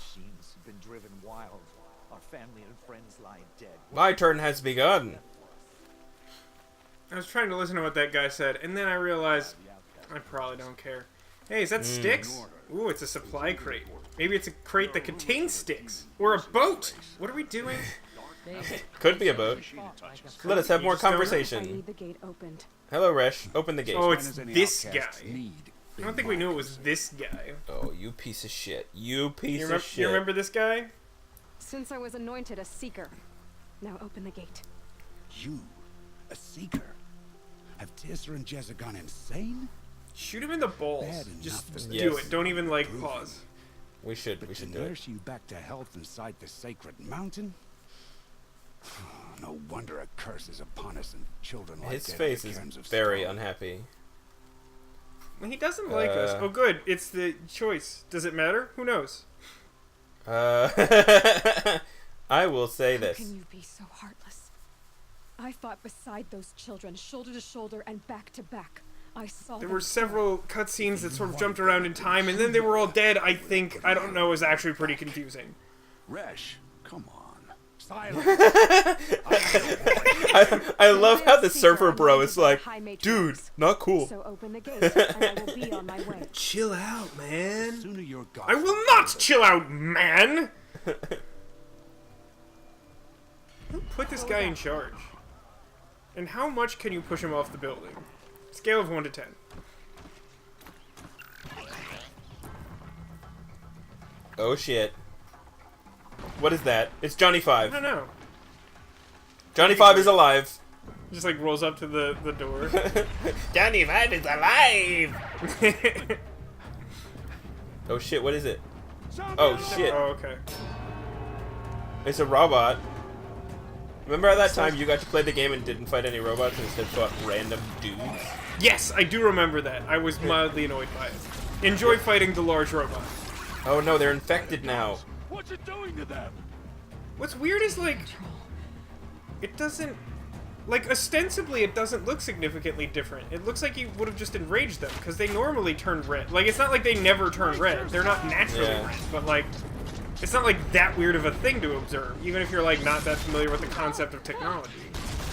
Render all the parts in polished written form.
machines have been driven wild. Our family and friends lie dead. My turn has begun. I was trying to listen to what that guy said, and then I realized I probably don't care. Hey, is that sticks? Ooh, it's a supply crate. Maybe it's a crate that contains sticks. Or a boat! What are we doing? Could be a boat. Let us have more I conversation. need the gate opened. Hello, Resh. Open the gate. Oh, it's this guy. I don't think we knew it was this guy. Oh, you piece of shit. You piece You of shit. remember this guy? Since I was anointed a seeker, now open the gate. You, a seeker? Have Tissa and Jezza gone insane? Shoot him in the balls. Bad enough Just that do Yes. it. Don't even, like, pause. We should To do it. nurse you back to health inside the sacred mountain? No wonder a curse is upon us and children like His that face in is the cairns of very stone. unhappy. He doesn't like us. Oh, good. It's the choice. Does it matter? Who knows? I will say How this. can you be so heartless? I fought beside those children, shoulder to shoulder and back to back. I saw There them were fall. several cutscenes that sort of jumped around in time, and then they were all dead. I think, I don't know, is actually pretty confusing. Resh, come on. Silence. I love how the surfer bro is like, dude, not cool. So open the gate, and I will be on my way. Chill out, man. Sooner you're gone. I will not chill out, man! Who put this guy in charge? And how much can you push him off the building? Scale of 1 to 10. Oh shit. What is that? It's Johnny I 5. don't know. Johnny 5 is alive. Just like rolls up to the door. Johnny 5 is alive! Oh shit, what is it? Oh shit. Oh, okay. It's a robot. Remember at that time you got to play the game and didn't fight any robots and instead fought random dudes? Yes, I do remember that. I was mildly annoyed by it. Enjoy fighting the large robot. Oh no, they're infected now. What's it doing to them? What's weird is, like, it doesn't... Like, ostensibly, it doesn't look significantly different. It looks like you would have just enraged them, because they normally turn red. Like, it's not like they never turn red. They're not naturally red, but, like, it's not, like, that weird of a thing to observe, even if you're, like, not that familiar with the concept of technology.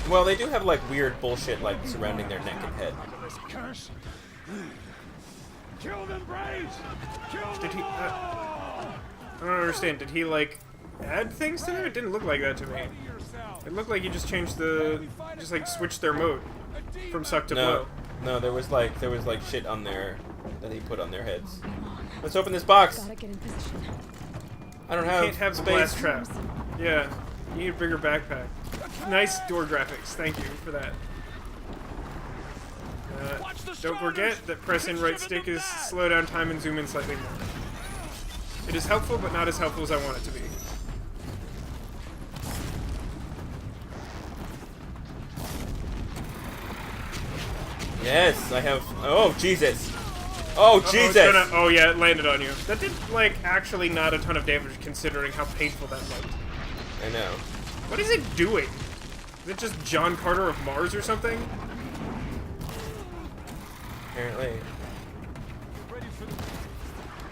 Well, they do have like weird bullshit like surrounding their neck and head. Curse. Kill them, Braves! Kill Did them he... all! I don't understand. Did he, like, add things to them? It didn't look like that to me. It looked like he just changed the... Just, like, switched their mode from suck to blow. No, there was like shit on there that he put on their heads. Let's open this box. Gotta get in position. I don't have Can't have the space. blast trap. Yeah, you need a bigger backpack. Nice door graphics. Thank you for that. Don't forget that press in right stick is slow down time and zoom in slightly more. It is helpful, but not as helpful as I want it to be. Yes, I have. Oh Jesus! Oh Uh-oh, Jesus! it's gonna- oh yeah, it landed on you. That did, like, actually not a ton of damage considering how painful that looked. I know. What is it doing? Is it just John Carter of Mars or something? Apparently.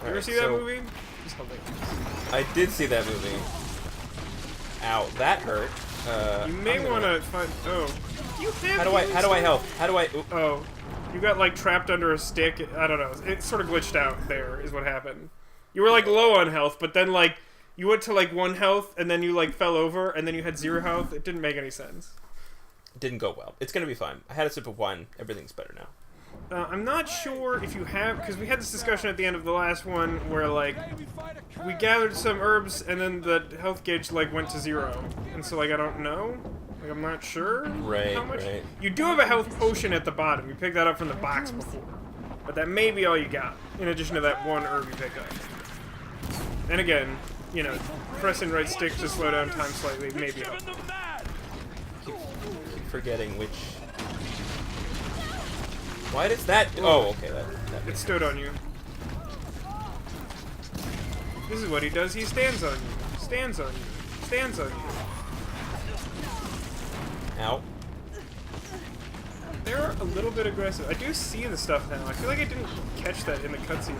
You ever see that movie? It's hilarious. I did see that movie. Ow, that hurt. You may want to find. Oh, you have. How do I health? How do I? Oop. Oh, you got like trapped under a stick. I don't know. It sort of glitched out. There is what happened. You were like low on health, but then like you went to like 1 health, and then you like fell over, and then you had 0 health. It didn't make any sense. It didn't go well. It's gonna be fine. I had a sip of wine. Everything's better now. I'm not sure if you have, because we had this discussion at the end of the last one where like we gathered some herbs and then the health gauge like went to 0, and so like I don't know. Like, I'm not sure Right, how much. right. You do have a health potion at the bottom. You picked that up from the box before. But that may be all you got, in addition to that 1 herb you picked up. And again, you know, pressing right stick to slow down time slightly maybe help. Keep forgetting which. Why does that? Oh, okay. That It stood on you. This is what he does. He stands on you. Stands on you. Stands on you. Ow. They're a little bit aggressive. I do see the stuff now. I feel like I didn't catch that in the cutscene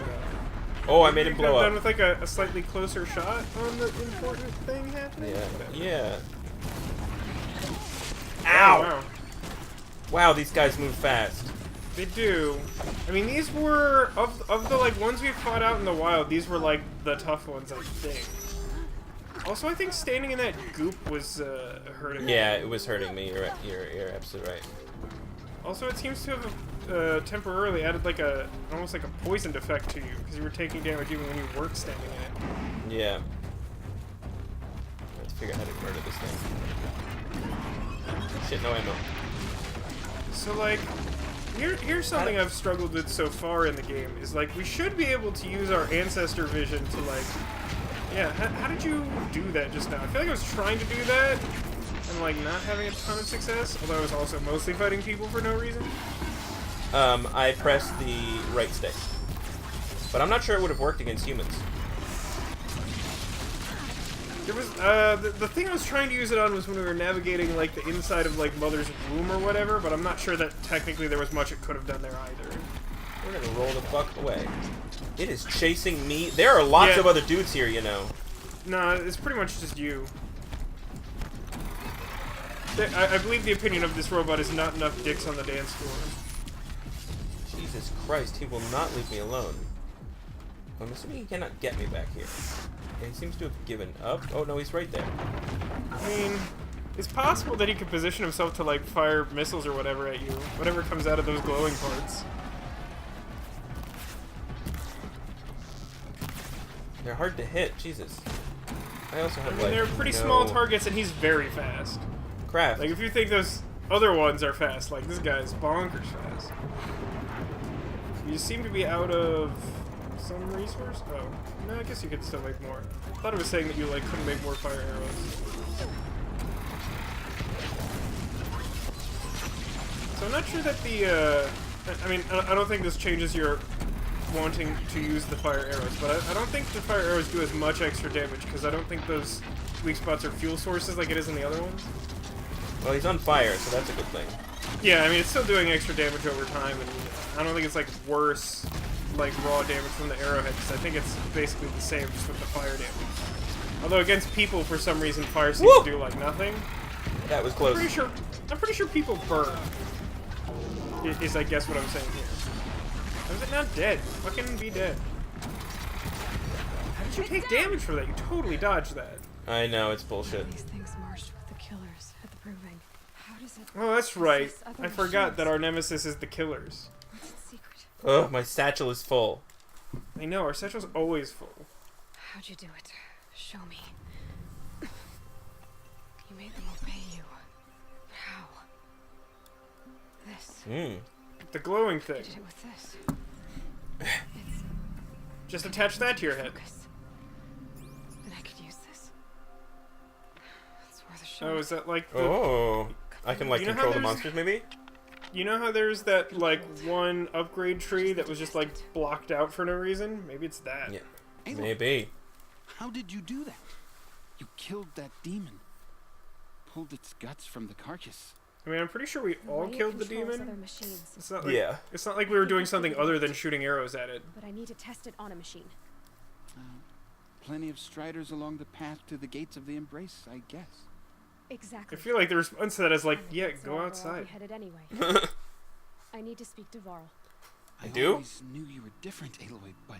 though. Oh, I made We him could have blow done up. with like a slightly closer shot on the important thing happening. Yeah. Whatever. Yeah. Wow, Ow! wow. Wow, these guys move fast. They do. I mean, these were of the like ones we fought out in the wild. These were like the tough ones, I think. Also, I think standing in that goop was hurting. Yeah, it was hurting me. You're absolutely right. Also, it seems to have temporarily added like almost like a poisoned effect to you because you were taking damage even when you weren't standing in it. Yeah. Let's figure out how to murder this thing. Shit, no ammo. So like, here's something I've struggled with so far in the game is like we should be able to use our ancestor vision to like, yeah. How did you do that just now? I feel like I was trying to do that and like not having a ton of success. Although I was also mostly fighting people for no reason. I pressed the right stick, but I'm not sure it would have worked against humans. There was the thing I was trying to use it on was when we were navigating like the inside of like Mother's womb or whatever, but I'm not sure that technically there was much it could have done there either. We're gonna roll the fuck away. It is chasing me. There are lots of other dudes here, you know. No, it's pretty much just you. I believe the opinion of this robot is not enough dicks on the dance floor. Jesus Christ, he will not leave me alone. I'm assuming he cannot get me back here. And he seems to have given up. Oh no, he's right there. I mean, it's possible that he could position himself to like fire missiles or whatever at you. Whatever comes out of those glowing parts. They're hard to hit, Jesus. I also have like they're pretty small targets and he's very fast. Craft. Like if you think those other ones are fast, like this guy's bonkers fast. You seem to be out of some resource? Oh. No, I guess you could still make more. I thought it was saying that you like couldn't make more fire arrows. So I'm not sure that the I mean, I don't think this changes your wanting to use the fire arrows, but I don't think the fire arrows do as much extra damage because I don't think those weak spots are fuel sources like it is in the other ones. Well, he's on fire, so that's a good thing. Yeah, I mean, it's still doing extra damage over time, and I don't think it's, like, worse, like, raw damage from the arrowhead, because I think it's basically the same just with the fire damage. Although against people, for some reason, fire seems to do, like, nothing. That was close. I'm pretty sure people burn, is I guess what I'm saying here. How is it not dead? Fucking be dead. How did you take damage for that? You totally dodged that. I know, it's bullshit. These things marched with the killers at the proving. How does it... Oh, that's right. other I forgot machines? that our nemesis is the killers. What's its secret? Ugh, my satchel is full. I know, our satchel's always full. How'd you do it? Show me. You made them obey you. But how? This. Hmm. The glowing You thing. did it with this. Just attach that to your head. Focus. Then I could use this. It's worth a shot. Oh, is that like the... Oh. I can, like, You know how control the there's- monsters, maybe? You know how there's that, like, one upgrade tree that was just, like, blocked out for no reason? Maybe it's that. Yeah. Aloy, Maybe. how did you do that? You killed that demon. Pulled its guts from the carcass. I mean, I'm pretty sure we The all way it killed the controls demon. other machines, It's not like, Yeah. It's not like we were doing something other than shooting arrows at it. but I need to test it on a machine. Plenty of striders along the path to the gates of the Embrace, I guess. Exactly. I feel like the response to that is like, yeah, So go where I'll outside. be headed anyway. I need to speak to Varl. I do? always knew you were different, Aloy, but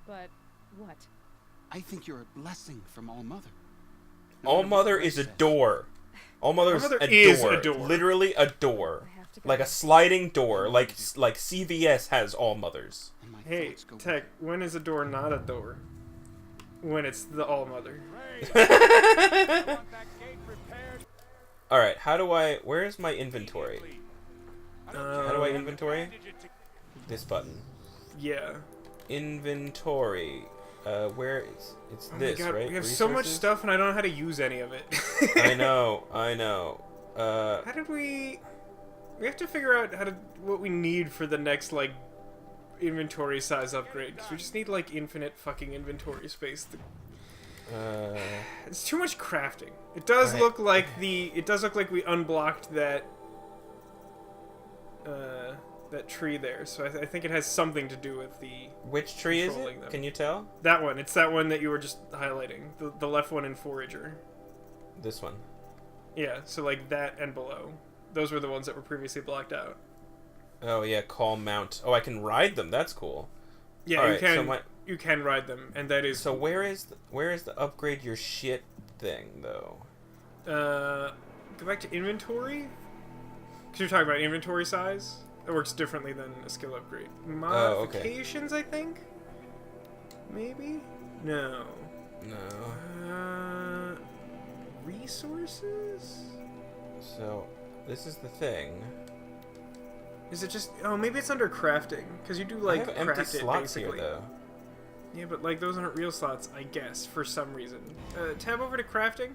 But what? I think you're a blessing from All Mother. All Mother is a door. All Mother All-Mother is is a door. Literally a door. I have to go. Like a sliding door. Like CVS has All Mothers. And my Hey, thoughts go Tech, when is a door not a door? When it's the All-Mother. Alright, how do I... Where is my inventory? How do I inventory? This button. Yeah. Inventory. Where is... It's Oh this, my god, right? we have so much Resources? stuff and I don't know how to use any of it. I know. How did we... We have to figure out what we need for the next, like, inventory size upgrade. Because we just need, like, infinite fucking inventory space. It's too much crafting. It does Right. look like it does look like we unblocked that that tree there, so I think it has something to do with the Which tree is controlling it? them. Can you tell? That one. It's that one that you were just highlighting. The left one in Forager. This one. Yeah, so like that and below. Those were the ones that were previously blocked out. Oh yeah, call mount. Oh, I can ride them. That's cool. Yeah, All you right, can. so You can ride them, and that is. So where is the upgrade your shit thing though? Go back to inventory. Because you're talking about inventory size. That works differently than a skill upgrade. Modifications, I think. Maybe. No. No. Resources. So this is the thing. Is it just? Oh, maybe it's under crafting because you do like I have empty craft it slots basically. here though. Yeah, but like those aren't real slots, I guess, for some reason. Tab over to crafting.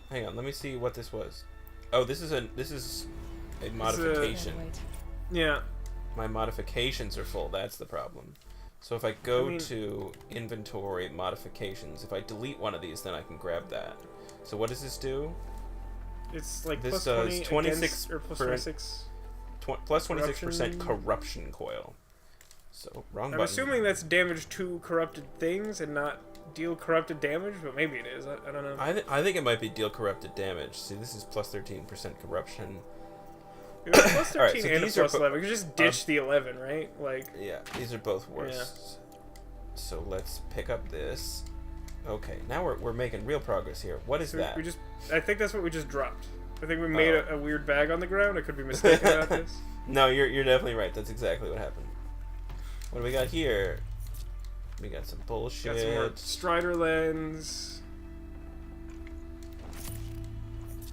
Hang on, let me see what this was. Oh, this is a modification. Yeah. My modifications are full. That's the problem. So if I go to inventory modifications, if I delete one of these, then I can grab that. So what does this do? It's like This plus does 20 26 against, or plus 26. Plus 26% corruption coil. So wrong button. I'm assuming that's damage to corrupted things and not deal corrupted damage, but maybe it is. I don't know. I think it might be deal corrupted damage. See, this is plus 13% corruption. It was plus 13 Alright, so and a these are plus 11. You just ditch the 11, right? Like. Yeah, these are both worse. Yeah. So let's pick up this. Okay, now we're making real progress here. What is that? I think that's what we just dropped. I think we made a weird bag on the ground. I could be mistaken about this. No, you're definitely right. That's exactly what happened. What do we got here? We got some bullshit. Got some more Strider lens.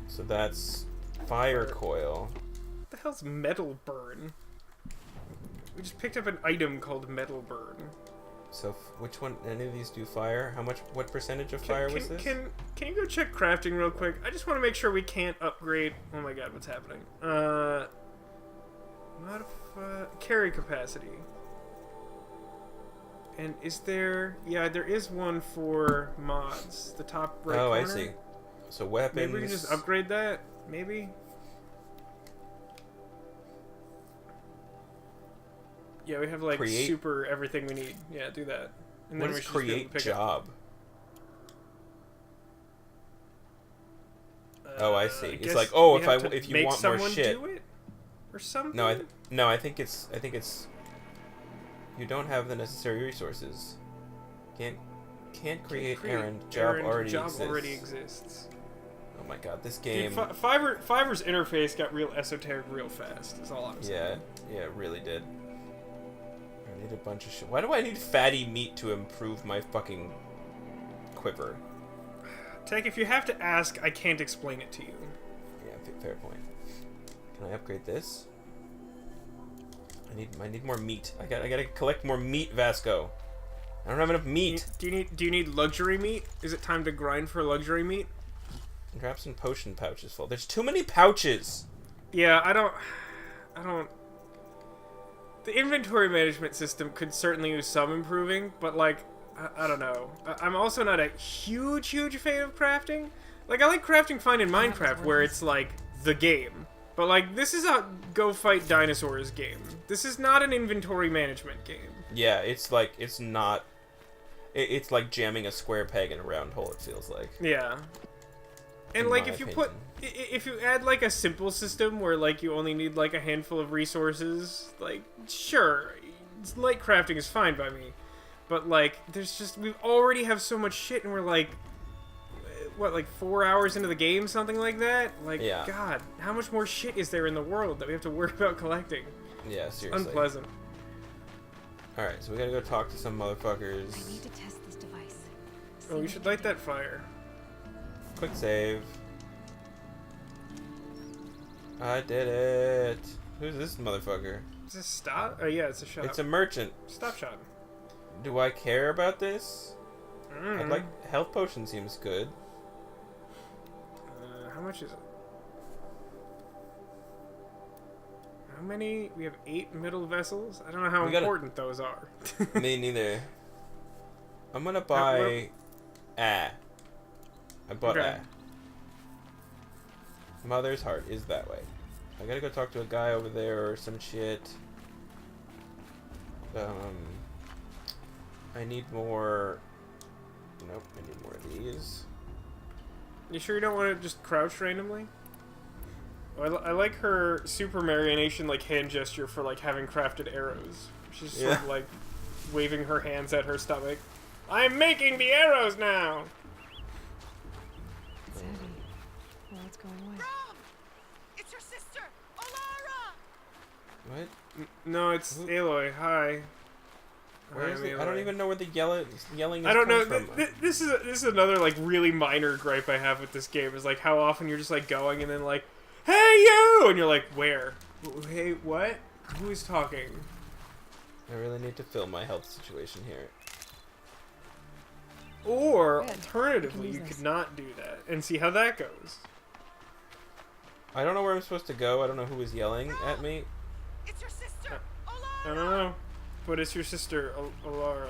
So that's fire coil. What the hell's metal burn? We just picked up an item called metal burn. So which one? Any of these do fire? How much? What percentage of fire was this? Can you go check crafting real quick? I just want to make sure we can't upgrade. Oh my god, what's happening? Modify carry capacity. And is there? Yeah, there is one for mods. The top right corner. Oh, I see. So weapons. Maybe we can just upgrade that. Maybe. Yeah, we have like super everything we need. Yeah, do that. And what then is create job? Oh, I see. It's like, oh, if you want more shit, do it or something. No, I think it's you don't have the necessary resources. Can't create errand. Job already exists. Oh my god, this game. Dude, Fiverr's interface got real esoteric real fast. Is all I'm saying. Yeah, it really did. I need a bunch of shit. Why do I need fatty meat to improve my fucking quiver? Tech, if you have to ask, I can't explain it to you. Yeah, fair point. Can I upgrade this? I need more meat. I gotta collect more meat, Vasco. I don't have enough meat. Do you need luxury meat? Is it time to grind for luxury meat? Grab some potion pouches full. There's too many pouches. Yeah, I don't. The inventory management system could certainly use some improving, but like, I don't know. I'm also not a huge fan of crafting. Like, I like crafting fine in Minecraft, where it's like the game. But like, this is a go fight dinosaurs game. This is not an inventory management game. Yeah, it's like it's not. It's like jamming a square peg in a round hole. It feels like. Yeah. And like, if you add like a simple system where like you only need like a handful of resources, like sure, light crafting is fine by me. But like, we already have so much shit, and we're like, what, like 4 hours into the game, something like that? Like, yeah. God, how much more shit is there in the world that we have to worry about collecting? Yeah, seriously. Unpleasant. Alright, so we gotta go talk to some motherfuckers. I need to test this device. Oh, we should light that fire. Quick save. I did it. Who's this motherfucker? Is this stop? Oh yeah, it's a shop. It's a merchant. Stop shop. Do I care about this? I'd like health potion seems good. How much is it? How many? We have 8 middle vessels. I don't know how important those are. Me neither. I'm gonna buy. I bought Mother's Heart is that way. I gotta go talk to a guy over there or some shit. I need more. Nope, I need more of these. You sure you don't want to just crouch randomly? Oh, I like her super marionation like hand gesture for like having crafted arrows. She's sort of like waving her hands at her stomach. I'm making the arrows now. It's heavy. Well, it's going away. Brom! It's your sister, Alara! What? No, it's Aloy. Hi. Where is I'm it? I don't Aloy. even know where the yelling is I don't know. from. This is another like really minor gripe I have with this game is like how often you're just like going and then like, hey you, and you're like, where? Hey, what? Who is talking? I really need to fill my health situation here. Or Good. alternatively, use you this. could not do that and see how that goes. I don't know where I'm supposed to go. I don't know who is yelling at me. It's your sister, I Alara! don't know, but it's your sister, Alara.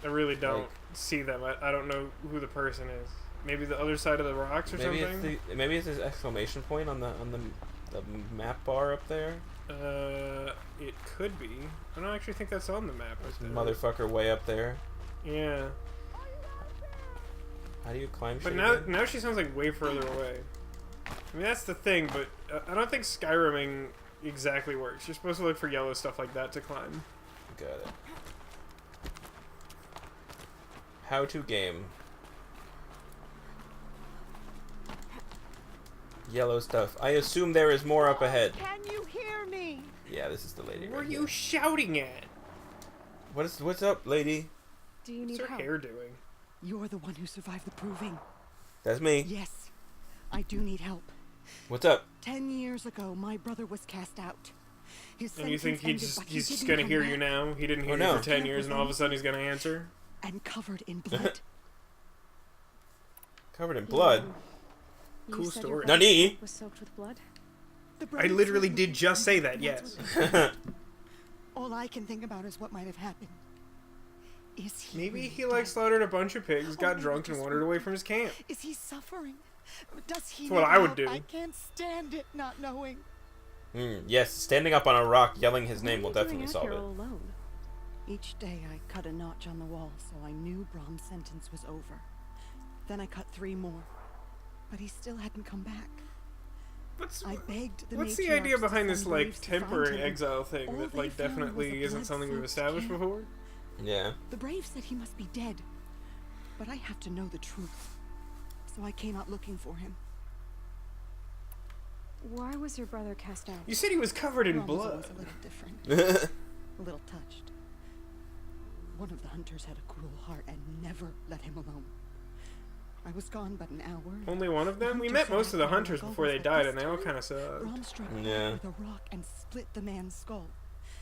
I really don't Like- see them. I don't know who the person is. Maybe the other side of the rocks or Maybe something. maybe it's this exclamation point on the map bar up there. It could be. I don't actually think that's on the map. Right there. Motherfucker way up there. Yeah. How do you climb But shit now, again? now she sounds like way further away. I mean, that's the thing, but I don't think Skyriming exactly works. You're supposed to look for yellow stuff like that to climb. Got it. How to game. Yellow stuff. I assume there is more up ahead. Can you hear me? Yeah, this is the lady. What are right you here. shouting at? What's up, lady? Do you What's need her help? hair doing? You're the one who survived the proving. That's me. Yes, I do need help. What's up? 10 years ago, my brother was cast out. His And you think sentence ended, but he's he just didn't gonna come hear back. you now? He didn't hear Oh, you no. for 10 years, and all of a sudden he's gonna answer? And covered in blood. Covered in blood. You Cool said story. Your brother's Nani? cloak was soaked with blood? The I brave literally servant did was just say killed, that, and that's yes. what- All I can think about is what might have happened. Is he Maybe really he like dead? slaughtered a bunch of pigs, got Or drunk, and just wandered away from his camp. Is he suffering? Does he That's what need I would help? do. I can't stand it not knowing. Yes, standing up on a rock yelling his name will What are you definitely doing solve out it. here all alone? Each day I cut a notch on the wall so I knew Brom's sentence was over. Then I cut 3 more. But he still hadn't come back. I begged the What's the matriarchs idea to behind send this like braves to find temporary him. exile thing All that they like found was definitely a isn't something we've blood-soaked established camp. before? Yeah. The braves said he must be dead. But I have to know the truth. So I came out looking for him. Why was your brother cast out? You said he was covered in Brom was blood. always a little different. A little touched. One of the hunters had a cruel heart and never let him alone. I was gone but an hour. Only one of them? We Hunters met said most of the I felt hunters like before they always, died, but and they all this kind of sucked. Brom struck Yeah. back with a rock and split the man's skull.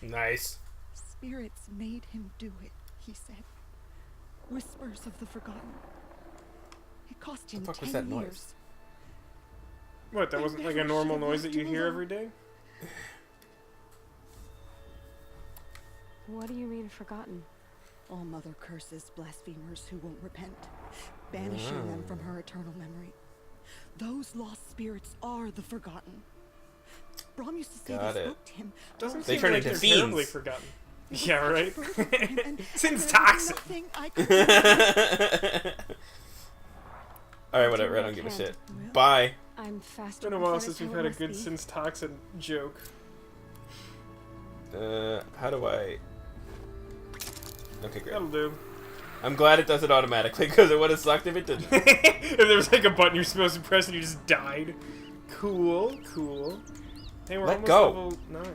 Nice. Spirits made him do it, he said. Whispers of the forgotten. It cost him fuck was 10 that noise? years. What, that I wasn't like a never normal should've noise that left you him hear alone. every day? What do you mean forgotten? All mother curses blasphemers who won't repent, banishing them from her eternal memory. Those lost spirits are the forgotten. Brom used to say Got they it. spoke to him. Doesn't They seem turn like into they're terribly fiends. forgotten. It was Yeah, such a right? burden, and Seems there was toxic. nothing I could do. Alright, whatever. I Do don't give a what I shit. Well, Bye. I'm It's faster. been a while since we've had a good since toxic joke. How do I... Okay, great. That'll do. I'm glad it does it automatically, because it would have sucked if it didn't. If there was like a button you're supposed to press and you just died. Cool, cool. Hey, we're Let almost go. level 9.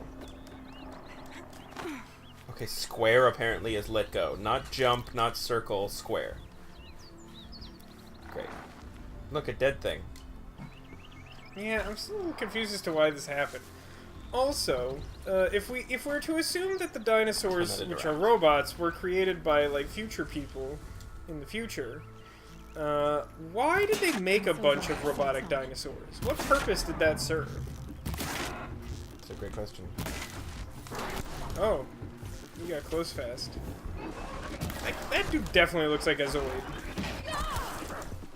Okay, square apparently is let go. Not jump, not circle, square. Great. Look, a dead thing. Yeah, I'm still a little confused as to why this happened. Also, if we're to assume that the dinosaurs, Commented which are around. robots, were created by like future people in the future, why did they make a bunch of robotic dinosaurs? What purpose did that serve? That's a great question. Oh, you got close fast. That dude definitely looks like a Zoid.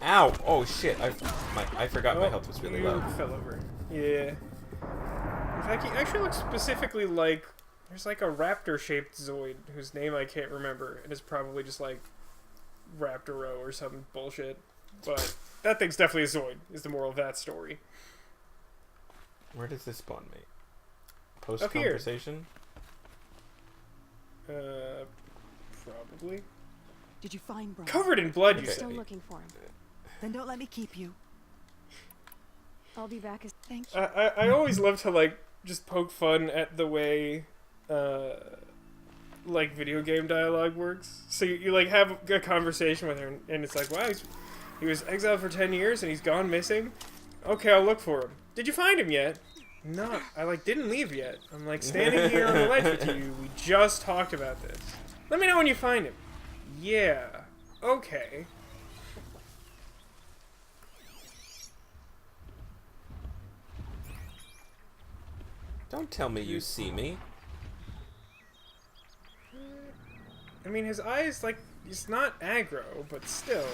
Ow! Oh shit! I forgot my Oh, health was really you low. fell over. Yeah. In fact, he actually looks specifically like There's like a raptor-shaped Zoid whose name I can't remember, and is probably just like Raptoro or some bullshit. But that thing's definitely a Zoid, is the moral of that story. Where does this spawn mate? Post-conversation? Probably. Did you find Brom? Covered in blood, you Okay. said. Still looking for him. Then don't let me keep you. I'll be back as. Thank you. I always love to, like, just poke fun at the way, like, video game dialogue works. So you like, have a conversation with her, and it's like, wow, he was exiled for 10 years, and he's gone missing? Okay, I'll look for him. Did you find him yet? No, I, like, didn't leave yet. I'm, like, standing here on the ledge with you. We just talked about this. Let me know when you find him. Yeah. Okay. Don't tell me you see me. I mean, his eyes, like, he's not aggro, but still.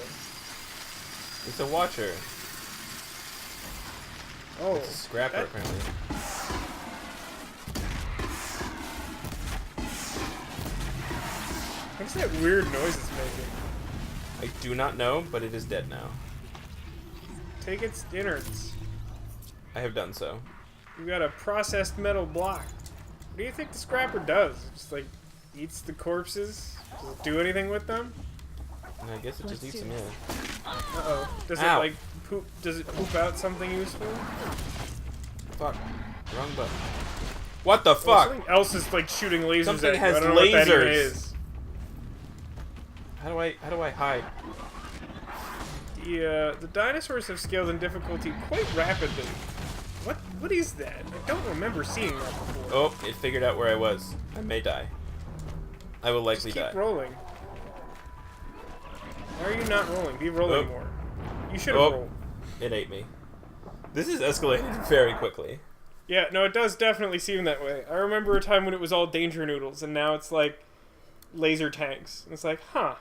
He's a watcher. Oh. It's a scrapper, that- apparently. What's that weird noise it's making? I do not know, but it is dead now. Take its innards. I have done so. You got a processed metal block. What do you think the scrapper does? It just, like, eats the corpses? Does it do anything with them? And I guess it just Let's eats do them, this. yeah. Uh-oh. Does it, Ow. like, poop? Does it poop out something useful? Fuck. Wrong button. What the Well, fuck? something else is, like, shooting lasers Something at you. has I don't know what that even lasers. is. How do I hide? The dinosaurs have scaled in difficulty quite rapidly. What is that? I don't remember seeing that before. Oh, it figured out where I was. I may die. I will likely Just keep die. rolling. Why are you not rolling? Be rolling Oh. more. You should have Oh. rolled. It ate me. This is escalating very quickly. Yeah, no, it does definitely seem that way. I remember a time when it was all danger noodles, and now it's like laser tanks. And it's like, huh.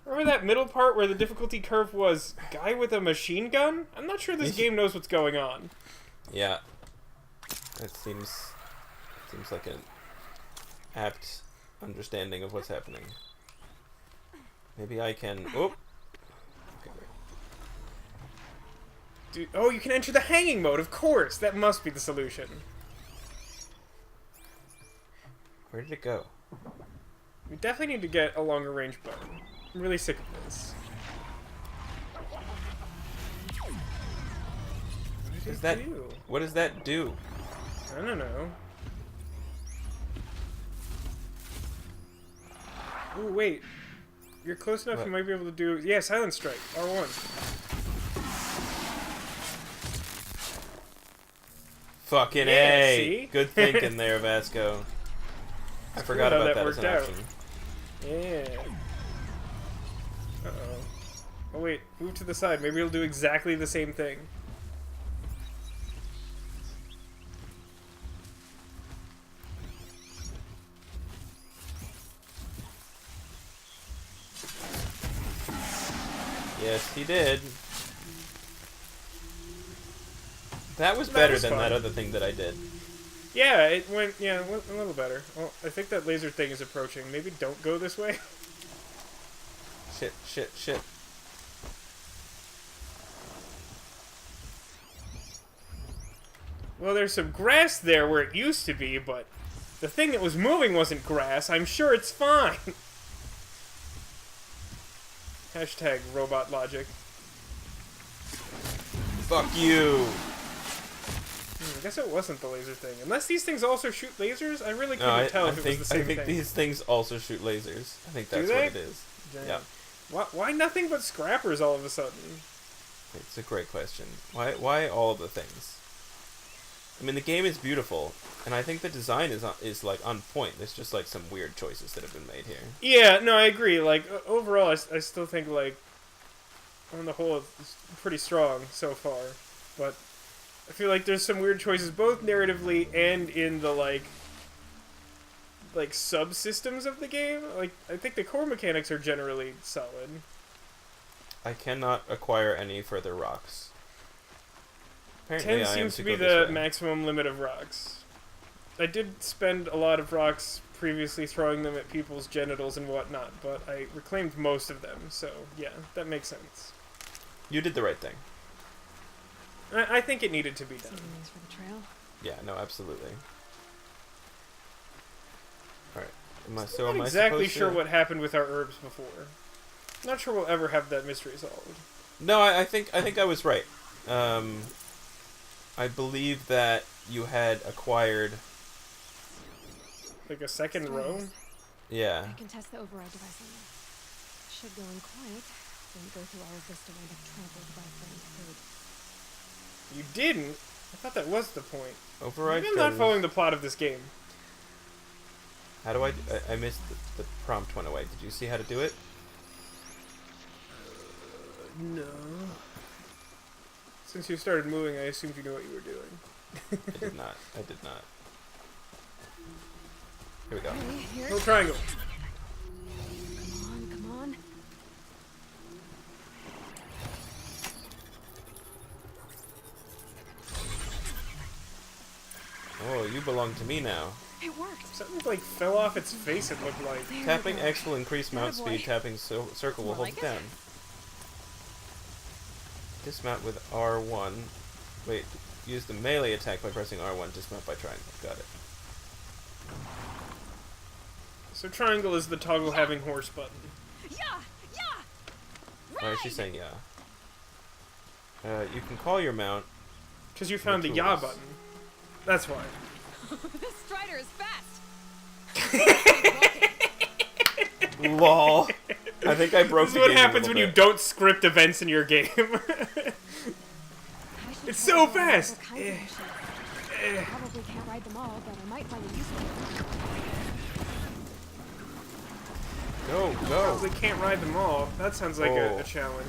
Remember that middle part where the difficulty curve was guy with a machine gun? I'm not sure this game knows what's going on. Yeah. It seems like an apt understanding of what's happening. Maybe I can... Oh! Okay, wait. Dude, oh, you can enter the hanging mode, of course! That must be the solution. Where did it go? We definitely need to get a longer range bow. I'm really sick of this. What does that do? I don't know. Oh wait, you're close enough. What? You might be able to do. Yeah, silent strike. R1. Fucking Yeah, A! see? Good thinking there, Vasco. I forgot how about that that as an worked out. option. Yeah. Uh-oh. Oh wait, move to the side. Maybe he'll do exactly the same thing. Yes, he did. That was better was than fun. that other thing that I did. Yeah, it went. Yeah, it went a little better. Well, I think that laser thing is approaching. Maybe don't go this way. Shit, shit, shit. Well, there's some grass there where it used to be, but the thing that was moving wasn't grass. I'm sure it's fine. Hashtag robot logic. Fuck you! I guess it wasn't the laser thing. Unless these things also shoot lasers, I really No, couldn't tell I if it think was the same thing. these things also shoot lasers. I think that's Do what they? it is. Damn. Yeah. Why nothing but scrappers all of a sudden? It's a great question. Why all the things? I mean, the game is beautiful, and I think the design is like on point. There's just like some weird choices that have been made here. Yeah, no, I agree. Like, overall, I still think, like, on the whole, it's pretty strong so far. But I feel like there's some weird choices, both narratively and in the, like subsystems of the game. Like, I think the core mechanics are generally solid. I cannot acquire any further rocks. Apparently, 10 I am seems to be go this the way. maximum limit of rocks. I did spend a lot of rocks previously throwing them at people's genitals and whatnot, but I reclaimed most of them, so yeah, that makes sense. You did the right thing. I think it needed to be done. Saving these for the trail. Yeah, no, absolutely. Alright. I'm not exactly sure to... what happened with our herbs before. Not sure we'll ever have that mystery solved. No, I think I was right. I believe that you had acquired... Like a second row? Yeah. I can test the override device on you. Should go in quiet. Didn't go through all of this to wind up trampled by friend food. You didn't? I thought that was the point. Override. Maybe I'm not following the plot of this game. How do I missed the prompt went away. Did you see how to do it? No. Since you started moving, I assumed you knew what you were doing. I did not. I did not. Here we go. Little triangle. Come on, come on. Oh, you belong to me now. It worked. Something like fell off its face, it looked like. There Tapping we go. X will increase mount Attaboy. speed. Tapping circle will hold it down. Dismount with R1. Wait, use the melee attack by pressing R1. Dismount by triangle. Got it. So triangle is the toggle having horse button. Yeah! Yeah! Why is she saying yeah? You can call your mount. Because you found the tools. yaw button. That's why. This strider is fast! LOL. I think I broke This is the what game a happens little when you bit. don't script events in your game. It's so fast! I probably can't ride them all, but I might find a use for them. Go, go. Probably can't ride them all. That sounds like Oh. a challenge.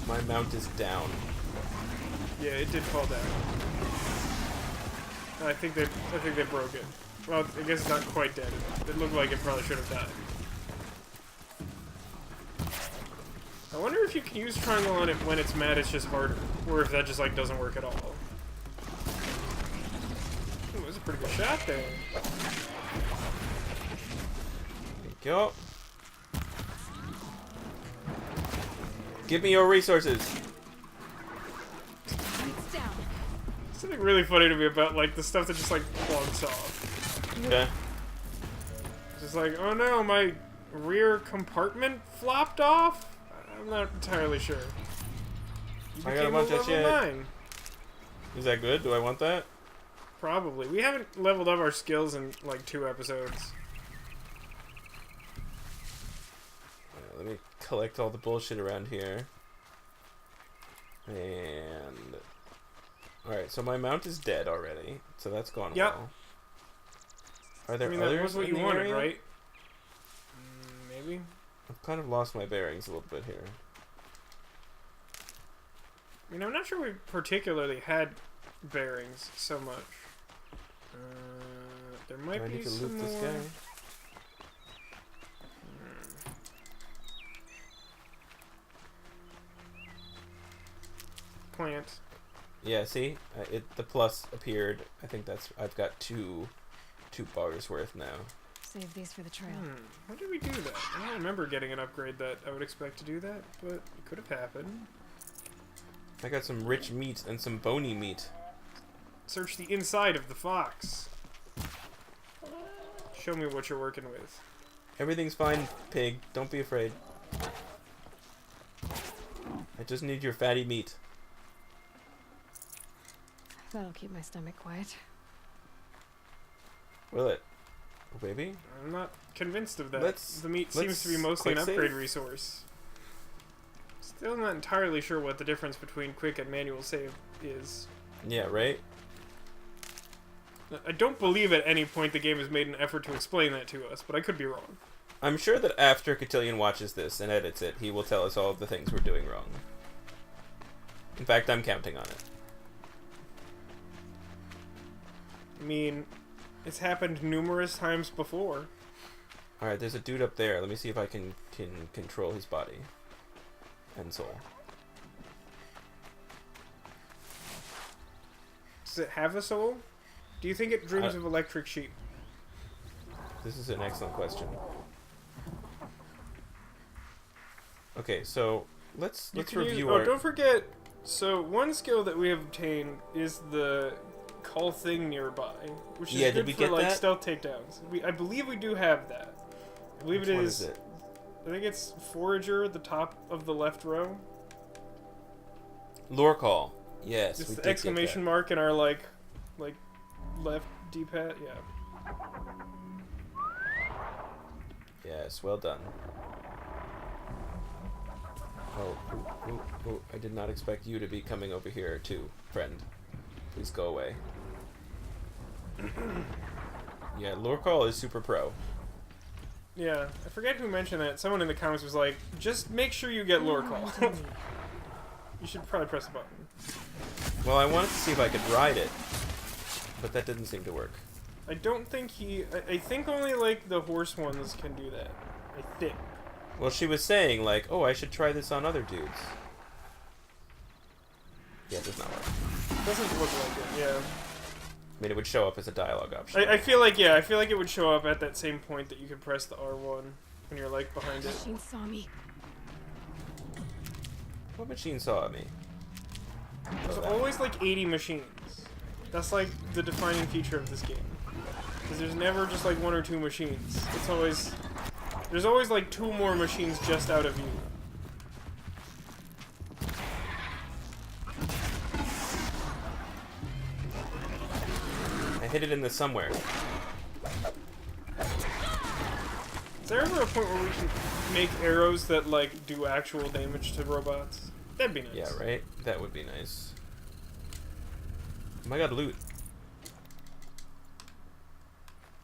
My mount is down. Yeah, it did fall down. I think they broke it. Well, I guess it's not quite dead. It looked like it probably should have died. I wonder if you can use triangle on it when it's mad, it's just harder, or if that just like doesn't work at all. Ooh, that was a pretty good shot there. There you go. Give me your resources. It's down. Something really funny to me about like the stuff that just like plunks off. Okay. It's just like, oh no, my rear compartment flopped off. I'm not entirely sure. You I got a became bunch of level shit. 9. Is that good? Do I want that? Probably. We haven't leveled up our skills in like 2 episodes. Let me collect all the bullshit around here. And... Alright, so my mount is dead already. So that's gone well. Are there others that was what in you the wanted, area? right? Maybe? I've kind of lost my bearings a little bit here. I mean, I'm not sure we particularly had bearings so much. There Do might I be need to some loot this more. guy? Plant. Yeah, see? The plus appeared. I think that's... I've got two bars worth now. Save these for the trail. How did we do that? I don't remember getting an upgrade that I would expect to do that, but it could have happened. I got some rich meat and some bony meat. Search the inside of the fox. Show me what you're working with. Everything's fine, pig. Don't be afraid. I just need your fatty meat. That'll keep my stomach quiet. Will it? Oh, baby? I'm not convinced of that. Let's- The meat let's seems to be mostly an quick upgrade save. resource. Still not entirely sure what the difference between quick and manual save is. Yeah, right? I don't believe at any point the game has made an effort to explain that to us, but I could be wrong. I'm sure that after Cotillion watches this and edits it, he will tell us all of the things we're doing wrong. In fact, I'm counting on it. I mean, it's happened numerous times before. Alright, there's a dude up there. Let me see if I can control his body and soul. Does it have a soul? Do you think it dreams of electric sheep? This is an excellent question. Okay, so let's review our... Oh, don't forget. So one skill that we have obtained is the call thing nearby, which is good for like stealth takedowns. I believe we do have that. I believe Which it one is. is it? I think it's Forager, the top of the left row. Lure call. Yes, Just we the did exclamation get mark in our like left D-pad. Yeah. that. Yes, well done. Oh, I did not expect you to be coming over here too, friend. Please go away. Yeah, lure call is super pro. Yeah, I forget who mentioned that. Someone in the comments was like, just make sure you get lure call. You should probably press the button. Well, I wanted to see if I could ride it, but that didn't seem to work. I don't think I think only like the horse ones can do that. I think. Well, she was saying, like, oh, I should try this on other dudes. Yeah, it does not work. Doesn't look like it, yeah. I mean, it would show up as a dialogue option. I feel like, yeah, I feel like it would show up at that same point that you could press the R1 when you're, like, behind it. Machine saw me. What machine saw at me? There's always, like, 80 machines. That's, like, the defining feature of this game. Because there's never just, like, 1 or 2 machines. It's always... There's always, like, 2 more machines just out of view. I hit it in the somewhere. Is there ever a point where we can make arrows that, like, do actual damage to robots? That'd be nice. Yeah, right? That would be nice. Oh my god, loot.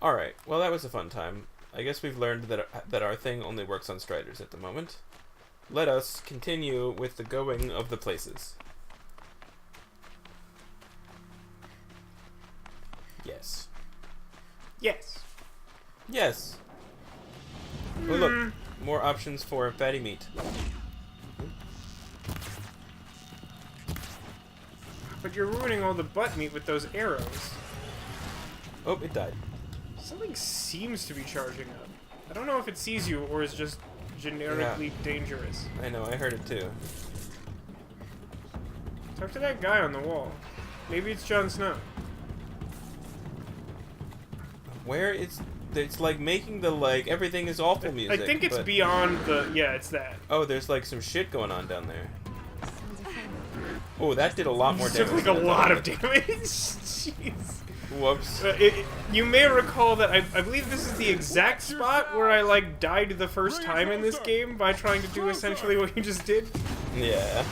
Alright, well that was a fun time. I guess we've learned that our thing only works on Striders at the moment. Let us continue with the going of the places. Yes. Yes. Yes. Oh look, more options for fatty meat. But you're ruining all the butt meat with those arrows. Oh, it died. Something seems to be charging up. I don't know if it sees you or is just generically dangerous. I know, I heard it too. Talk to that guy on the wall. Maybe it's Jon Snow. Where is... It's like making the, like, everything is awful music. I think it's but... beyond the... Yeah, it's that. Oh, there's like some shit going on down there. Oh, that did a lot more It damage. took like a lot of damage. Jeez. Whoops. You may recall that I believe this is the exact spot where I like died the first time in this game by trying to do essentially what you just did. Yeah.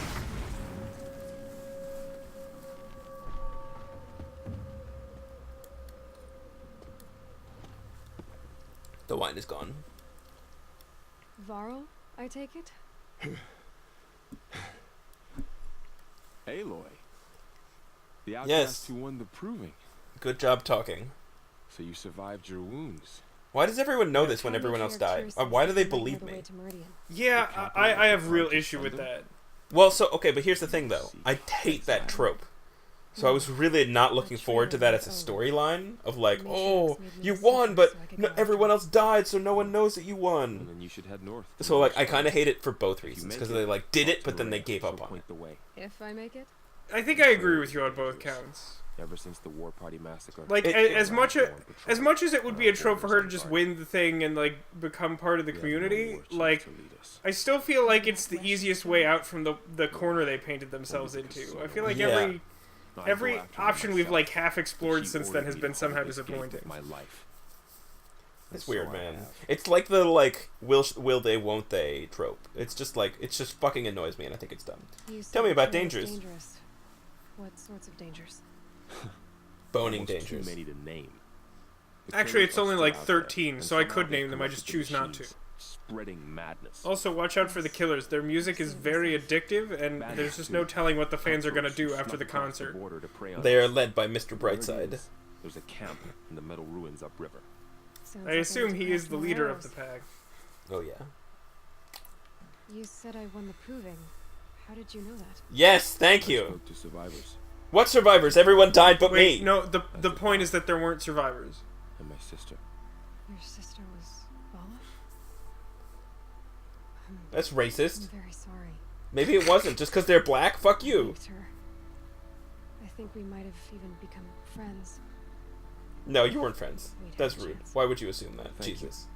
The wine is gone. Varl, I take it? Aloy. The outcast Yes. who won the proving. Good job talking. So you survived your wounds. Why does everyone know this when everyone else died? Why do they believe me? Yeah, I have real issue with that. Well, so, okay, but here's the thing, though. I hate that trope. So I was really not looking forward to that as a storyline of like, oh, you won, but everyone else died, so no one knows that you And won. then you should head north. So like, I kind of hate it for both reasons because they like did it, but then they gave up on it. The way. If I make it? I think I agree with you on both counts. Ever since the War Party massacre. Like as much as it would be a trope for her to just win the thing and like become part of the community, like I still feel like it's the easiest way out from the corner they painted themselves into. I feel like every option we've like half explored since then has been somehow disappointing. My life. It's weird, man. It's like the like will they won't they trope. It's just like it's just fucking annoys me, and I think it's dumb. Tell me about dangers. What sorts of dangers? Boning Almost dangers. Too many to name. The Actually, it's killers only are like still out there, 13, and so I somehow could they've name them. I just corrupted the choose not to. machines, spreading madness. Also, watch out for the killers. Their music is very addictive, and there's just no telling what the fans are gonna do after the concert. They are led by Mr. Brightside. There's a camp in the metal ruins upriver. I assume he is the leader of the pack. Oh yeah. You said I won the proving. How did you know that? Yes, thank I you. spoke to survivors. What survivors? Everyone died but Wait, me. no, the point is that there weren't survivors. And my sister. Your sister was Bala? That's racist. I'm very sorry. Maybe it wasn't. Just because they're black? Fuck I you. liked her. I think we might have even become friends. No, you weren't friends. We'd have That's a rude. chance. Why would you assume that? Thank you. Jesus.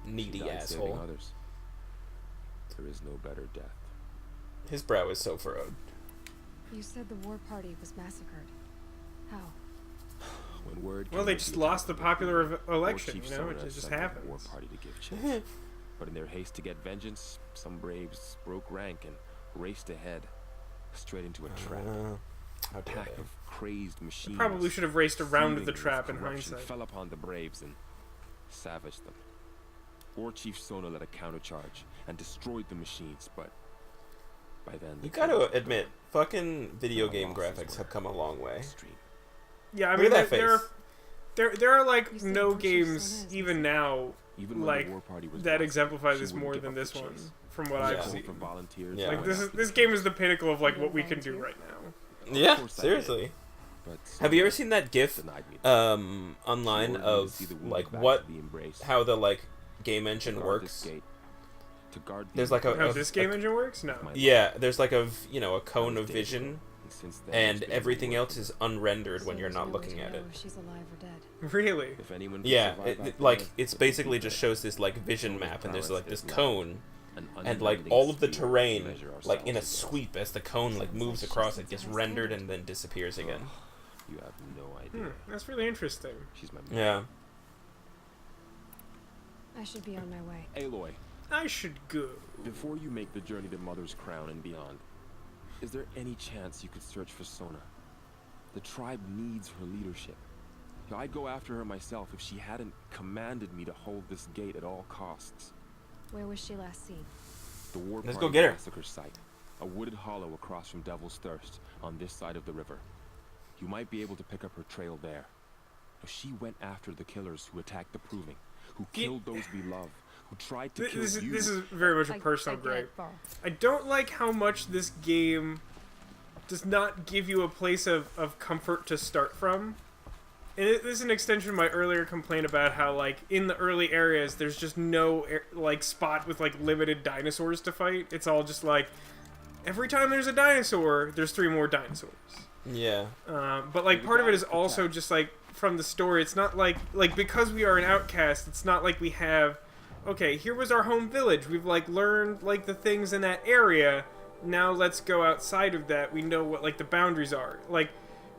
She Needy died saving asshole. others. There is no better death. His brow is so furrowed. You said the war party was massacred. How? When word Well, came they of just the lost the attack, popular War election, Chief you know? Sona It just sent out the war happens. party to give chase. But in their haste to get vengeance, some braves broke rank and raced ahead, straight into a trap. How A dare pack they. of crazed machines. Probably should have raced around seething the with trap in corruption, hindsight. fell upon the braves and savaged them. War Chief Sona led a countercharge and destroyed the machines, but by then You gotta admit, fucking video game graphics have come a long way. extreme. Yeah, I Look mean, at that there are like You said no War Chief games Sona is even now Even when like the war party was that lost, exemplify she this wouldn't more give than up the this one, chase. from what Yeah. I've Called seen. for volunteers Yeah. and Like went this after this the game kills. is the pinnacle of like You what we don't can do volunteer? right now. Of Yeah, course I did, seriously. but Have you ever Sona seen that GIF denied me. online She ordered me to of see the wounded like back what to the embrace, how the like game to engine guard works? this gate, to guard the There's like a- How of- this game engine works? No. my Yeah, there's like a a cone was of days vision, ago, and since then, and it's been everything else working. is unrendered when So you're there's not no way looking to at know it. if she's alive or dead. Really? If anyone can Yeah, survive out like there, it's it would be basically just her. shows this like vision Sona's map, and there's prowess like this is cone, An and like unending all of the spear to terrain, measure like in a ourselves sweep as the cone like Sounds moves like across, she's it gets high rendered standard. and then disappears again. against. You have no idea. That's really interesting. She's my Yeah. I should be on my way. Aloy, I should go. before you make the journey to Mother's Crown and beyond, is there any chance you could search for Sona? The tribe needs her leadership. I'd go after her myself if she hadn't commanded me to hold this gate at all costs. Where was she last seen? The war Let's party go get her. massacre site, a wooded hollow across from Devil's Thirst on this side of the river. You might be able to pick up her trail there. She went after the killers who attacked the Proving, who killed those we love, who tried to kill you. This is very much a personal I gripe. get Ball. I don't like how much this game does not give you a place of comfort to start from. And this is an extension of my earlier complaint about how, like, in the early areas, there's just no, like, spot with, like, limited dinosaurs to fight. It's all just, like, every time there's a dinosaur, there's 3 more dinosaurs. Yeah. But, like, part of it is also just, like, from the story, it's not like, because we are an outcast, it's not like we have, okay, here was our home village. We've, like, learned, like, the things in that area. Now let's go outside of that. We know what, like, the boundaries are. Like,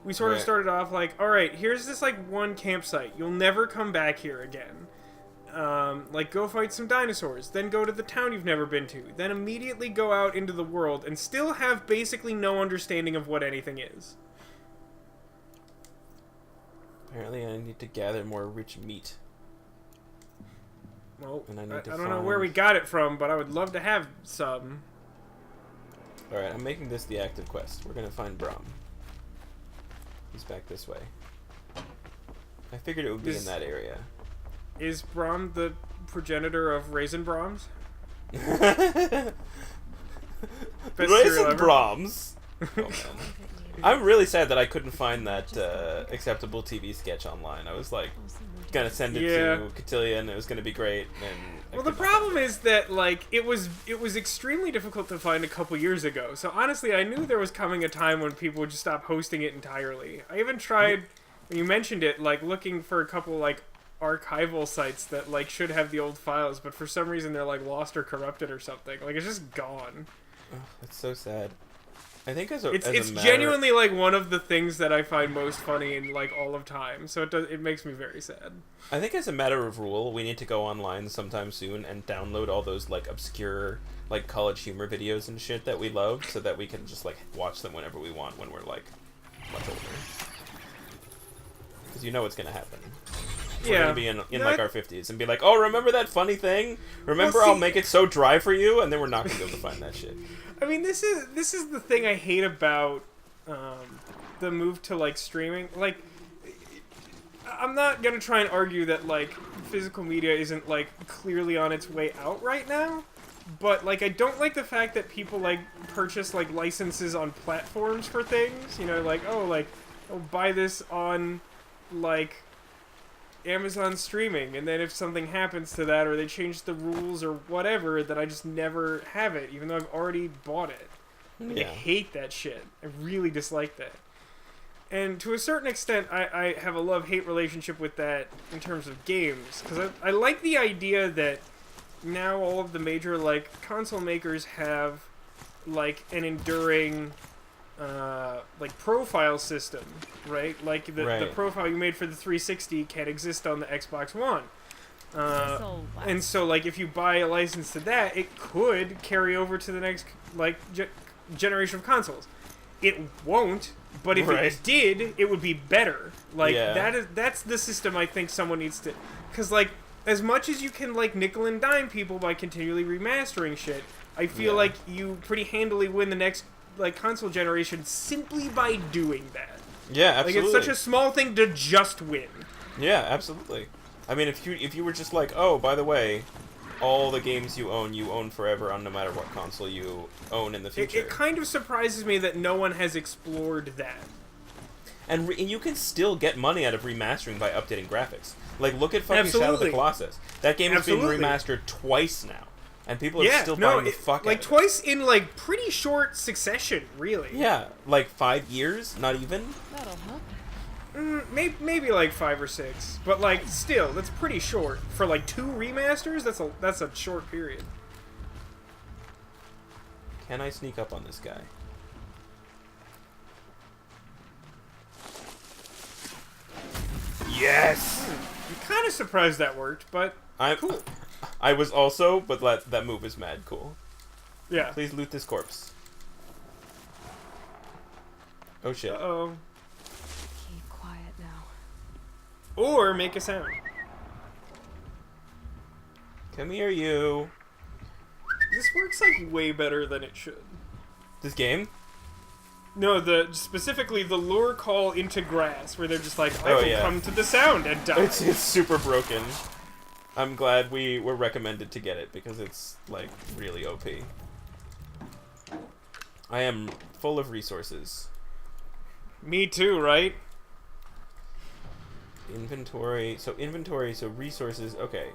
we sort of Right. started off like, all right, here's this, like, one campsite. You'll never come back here again. Like, go fight some dinosaurs. Then go to the town you've never been to. Then immediately go out into the world and still have basically no understanding of what anything is. Apparently, I need to gather more rich meat. Well, And I need I to don't know where find- we got it from, but I would love to have some. Alright, I'm making this the active quest. We're gonna find Brahm. He's back this way. I figured it would be in that area. Is Brahm the progenitor of Raisin Brahms? Raisin cereal ever. Brahms! Oh, man. I'm really sad that I couldn't find that acceptable TV sketch online. I was like, gonna send it Yeah. to Cotillion, and it was gonna be great. And I Well, the could not find problem is that, like, it was extremely difficult to find a couple years ago. So honestly, I knew there was coming a time when people would just stop hosting it entirely. I even tried, when you mentioned it, like, looking for a couple, like, archival sites that, like, should have the old files, but for some reason they're, like, lost or corrupted or something. Like, it's just gone. That's so sad. I think as a It's matter- genuinely, like, one of the things that I find most funny in, like, all of time. So it makes me very sad. I think as a matter of rule, we need to go online sometime soon and download all those like obscure like college humor videos and shit that we love, so that we can just like watch them whenever we want when we're like much older. Because you know what's gonna happen. We're gonna be in like our 50s and be like, oh, remember that funny thing? Remember, Well, see- I'll make it so dry for you, and then we're not gonna be able to find that shit. I mean, this is the thing I hate about the move to, like, streaming. Like, I'm not gonna try and argue that, like, physical media isn't, like, clearly on its way out right now, But, like, I don't like the fact that people, like, purchase, like, licenses on platforms for things. You know, like, oh, buy this on, like, Amazon streaming, and then if something happens to that, or they change the rules or whatever, then I just never have it, even though I've already bought it. Yeah. I hate that shit. I really dislike that. And to a certain extent, I have a love-hate relationship with that in terms of games, because I like the idea that now all of the major, like, console makers have, like, an enduring, like, profile system, right? Like, the profile you made for the 360 can exist on the Xbox One. And so, like, if you buy a license to that, it could carry over to the next, like, generation of consoles. It won't, but if it did, it would be better. Like, that's the system I think someone needs to... Because, like, as much as you can, like, nickel and dime people by continually remastering shit, I feel like you pretty handily win the next, like, console generation simply by doing that. Yeah, absolutely. Like, it's such a small thing to just win. Yeah, absolutely. I mean, if you were just like, oh, by the way, all the games you own forever on no matter what console you own in the future. It kind of surprises me that no one has explored that. And you can still get money out of remastering by updating graphics. Like, look at fucking Shadow of the Colossus. That game has been remastered twice now. And people are still buying the fuck out of it. Like, twice in, like, pretty short succession, really. Yeah, like 5 years? Not even? That'll help. Maybe like 5 or 6, but like still, that's pretty short for like 2 remasters. That's a short period. Can I sneak up on this guy? Yes. I'm kind of surprised that worked, but cool. I was also, but that move is mad cool. Yeah. Please loot this corpse. Oh shit. Uh-oh. Now. Or make a sound. Come here, you. This works like way better than it should. This game? No, specifically the lure call into grass, where they're just like, I will come to the sound and die. It's super broken. I'm glad we were recommended to get it because it's like really OP. I am full of resources. Me too, right? Inventory, so resources, okay.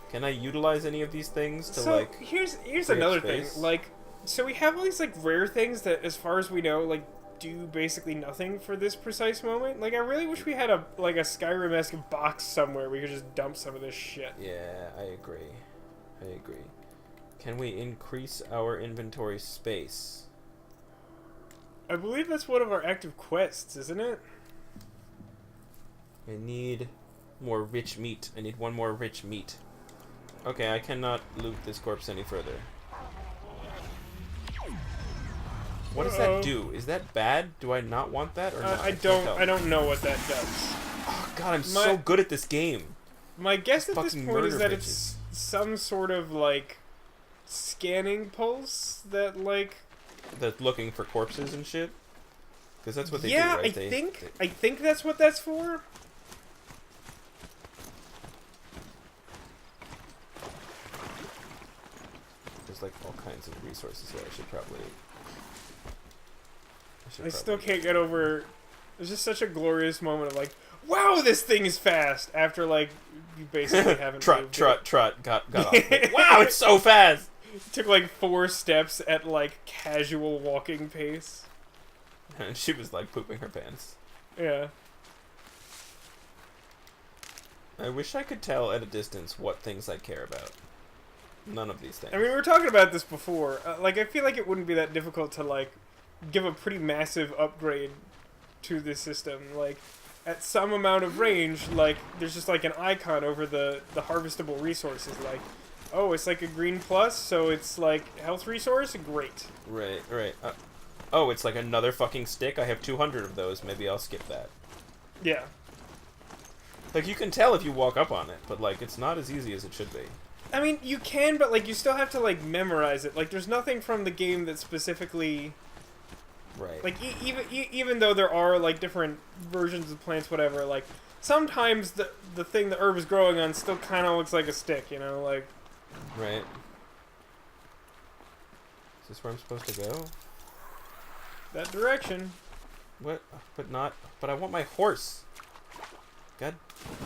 Can I utilize any of these things to, so, like... here's another thing, like, so we have all these, like, rare things that, as far as we know, like, do basically nothing for this precise moment. Like, I really wish we had a Skyrim-esque box somewhere we could just dump some of this shit. Yeah, I agree. Can we increase our inventory space? I believe that's one of our active quests, isn't it? I need more rich meat. I need one more rich meat. Okay, I cannot loot this corpse any further. What does that do? Is that bad? Do I not want that or not? I don't know what that does. Oh god, I'm so good at this game. My guess at this point is that it's some sort of like scanning pulse that like that's looking for corpses and shit. Because that's what they do, right? Yeah, I think that's what that's for. There's like all kinds of resources here. I should probably I still can't get over. There's just such a glorious moment of like, wow, this thing is fast. After like you basically haven't trot, got off. Wow, it's so fast. It took like 4 steps at like casual walking pace. And she was like pooping her pants. Yeah. I wish I could tell at a distance what things I care about. None of these things. I mean, we were talking about this before. Like, I feel like it wouldn't be that difficult to like give a pretty massive upgrade to this system. Like, at some amount of range, like, there's just like an icon over the harvestable resources. Like, oh, it's like a green plus, so it's like health resource? Great. Right. Oh, it's like another fucking stick? I have 200 of those. Maybe I'll skip that. Yeah. Like, you can tell if you walk up on it, but, like, it's not as easy as it should be. I mean, you can, but, like, you still have to, like, memorize it. Like, there's nothing from the game that specifically... Right. Like, even though there are, like, different versions of plants, whatever, like, sometimes the thing the herb is growing on still kind of looks like a stick, you know? Like... Right. Is this where I'm supposed to go? That direction. What? But not... But I want my horse! God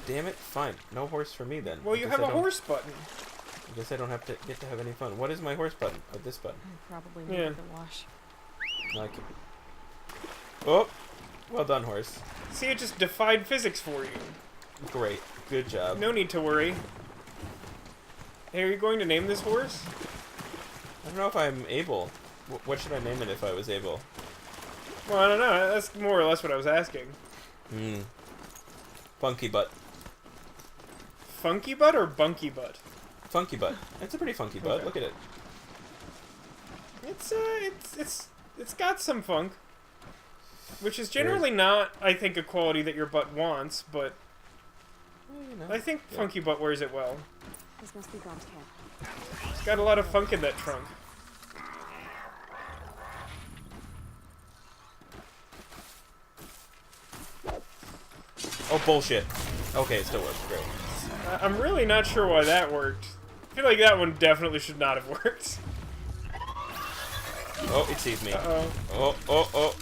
damn it. Fine. No horse for me then. Well, you have a horse button. I guess I don't have to get to have any fun. What is my horse button? Oh, this button. Probably needed the wash. No, I can... Oh! Well done, horse. See, it just defied physics for you. Great. Good job. No need to worry. Hey, are you going to name this horse? I don't know if I'm able. What should I name it if I was able? Well, I don't know. That's more or less what I was asking. Funky butt. Funky butt or bunky butt? Funky butt. It's a pretty funky butt. Okay. Look at it. It's got some funk. Which is generally not, I think, a quality that your butt wants, but You know. I think funky butt wears it well. This must be Brom's camp. It's got a lot of funk in that trunk. Oh, bullshit. Okay, it still works. Great. I'm really not sure why that worked. I feel like that one definitely should not have worked. Oh, it sees me. Uh-oh. Oh.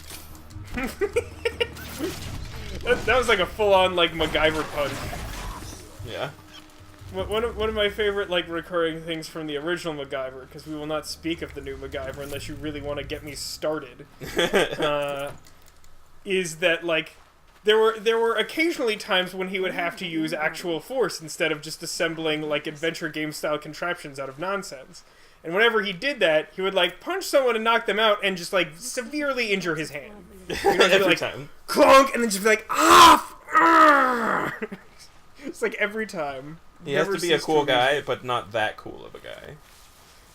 That was like a full-on, like, MacGyver punch. Yeah. One of my favorite, like, recurring things from the original MacGyver, because we will not speak of the new MacGyver unless you really want to get me started, is that, like, there were occasionally times when he would have to use actual force instead of just assembling, like, adventure game-style contraptions out of nonsense. And whenever he did that, he would, like, punch someone and knock them out and just, like, severely injure his hand. You know, Every like, time. clonk, and then just be like, ah! It's like every time. He has to be a cool guy, but not that cool of a guy.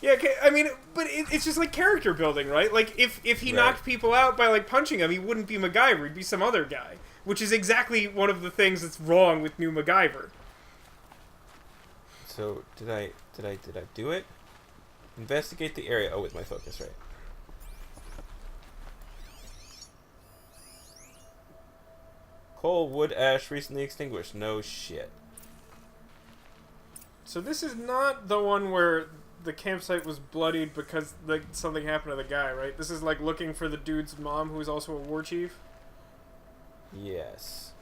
Yeah, I mean, but it's just like character building, right? Like, if he knocked people out by, like, punching them, he wouldn't be MacGyver, he'd be some other guy. Which is exactly one of the things that's wrong with new MacGyver. So, did I do it? Investigate the area. Oh, with my focus, right. Coal, wood, ash, recently extinguished. No shit. So this is not the one where the campsite was bloodied because like something happened to the guy, right? This is like looking for the dude's mom, who's also a war chief. Yes.